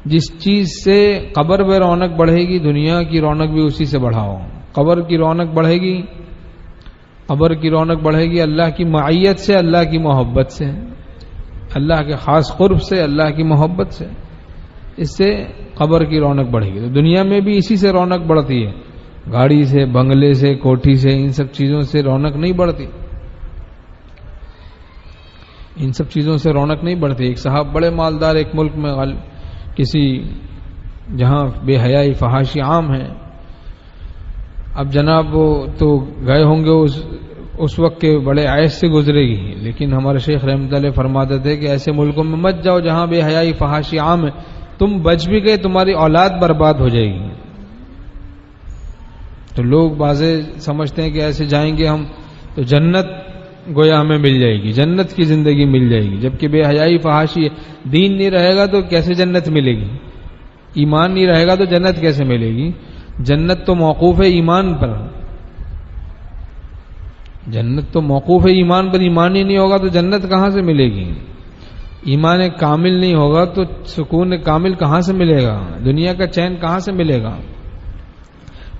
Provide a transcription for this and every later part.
جس چیز سے قبر میں رونق بڑھے گی دنیا کی رونق بھی اسی سے بڑھاؤ. قبر کی رونق بڑھے گی، قبر کی رونق بڑھے گی اللہ کی معیت سے، اللہ کی محبت سے، اللہ کے خاص قرب سے، اللہ کی محبت سے. اس سے قبر کی رونق بڑھے گی. تو دنیا میں بھی اسی سے رونق بڑھتی ہے، گاڑی سے، بنگلے سے، کوٹھی سے، ان سب چیزوں سے رونق نہیں بڑھتی. ان سب چیزوں سے رونق نہیں بڑھتی. ایک صاحب بڑے مالدار ایک ملک میں کسی جہاں بے حیائی فحاشی عام ہے. اب جناب وہ تو گئے ہوں گے اس وقت کے بڑے عیش سے گزرے گی، لیکن ہمارے شیخ رحمۃ اللہ فرماتے تھے کہ ایسے ملکوں میں مت جاؤ جہاں بے حیائی فحاشی عام ہے. تم بچ بھی گئے تمہاری اولاد برباد ہو جائے گی. تو لوگ بازے سمجھتے ہیں کہ ایسے جائیں گے ہم تو جنت گویا ہمیں مل جائے گی، جنت کی زندگی مل جائے گی، جبکہ بے حیائی فحاشی ہے. دین نہیں رہے گا تو کیسے جنت ملے گی؟ ایمان نہیں رہے گا تو جنت کیسے ملے گی؟ جنت تو موقوف ہے ایمان پر، جنت تو موقوف ہے ایمان پر. ایمان ہی نہیں ہوگا تو جنت کہاں سے ملے گی؟ ایمان کامل نہیں ہوگا تو سکون کامل کہاں سے ملے گا؟ دنیا کا چین کہاں سے ملے گا؟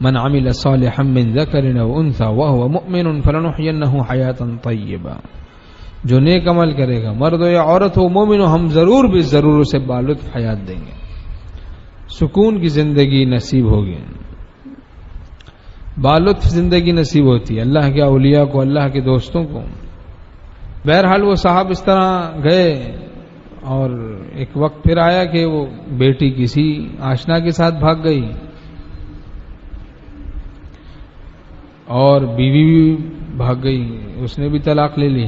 من عمل صالحا من ذکر او انثى وهو مؤمن فلنحيينه حیاتا طیبا. جو نیک عمل کرے گا مرد ہو یا عورت ہو مومن ہو، ہم ضرور بھی ضرور اسے بالطف حیات دیں گے، سکون کی زندگی نصیب ہوگی، بالطف زندگی نصیب ہوتی ہے اللہ کے اولیاء کو، اللہ کے دوستوں کو. بہرحال وہ صاحب اس طرح گئے اور ایک وقت پھر آیا کہ وہ بیٹی کسی آشنا کے ساتھ بھاگ گئی اور بیوی بھی بھاگ گئی، اس نے بھی طلاق لے لی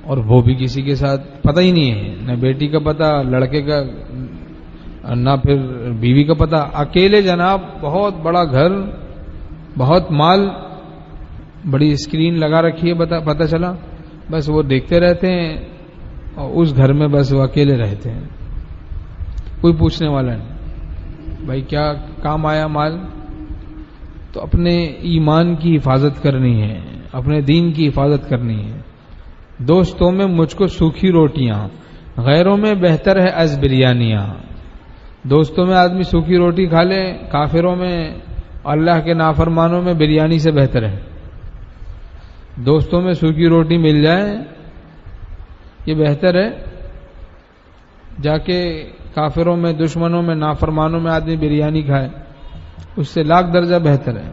اور وہ بھی کسی کے ساتھ، پتہ ہی نہیں ہے، نہ بیٹی کا پتہ، لڑکے کا، نہ پھر بیوی کا پتہ. اکیلے جناب، بہت بڑا گھر، بہت مال، بڑی اسکرین لگا رکھی ہے، پتہ چلا بس وہ دیکھتے رہتے ہیں اور اس گھر میں بس وہ اکیلے رہتے ہیں، کوئی پوچھنے والا نہیں. بھائی کیا کام آیا مال؟ تو اپنے ایمان کی حفاظت کرنی ہے، اپنے دین کی حفاظت کرنی ہے. دوستوں میں مجھ کو سوکھی روٹیاں، غیروں میں بہتر ہے از بریانیاں. دوستوں میں آدمی سوکھی روٹی کھا لے، کافروں میں، اللہ کے نافرمانوں میں بریانی سے بہتر ہے. دوستوں میں سوکھی روٹی مل جائے یہ بہتر ہے، جا کے کافروں میں، دشمنوں میں، نافرمانوں میں آدمی بریانی کھائے، اس سے لاکھ درجہ بہتر ہے.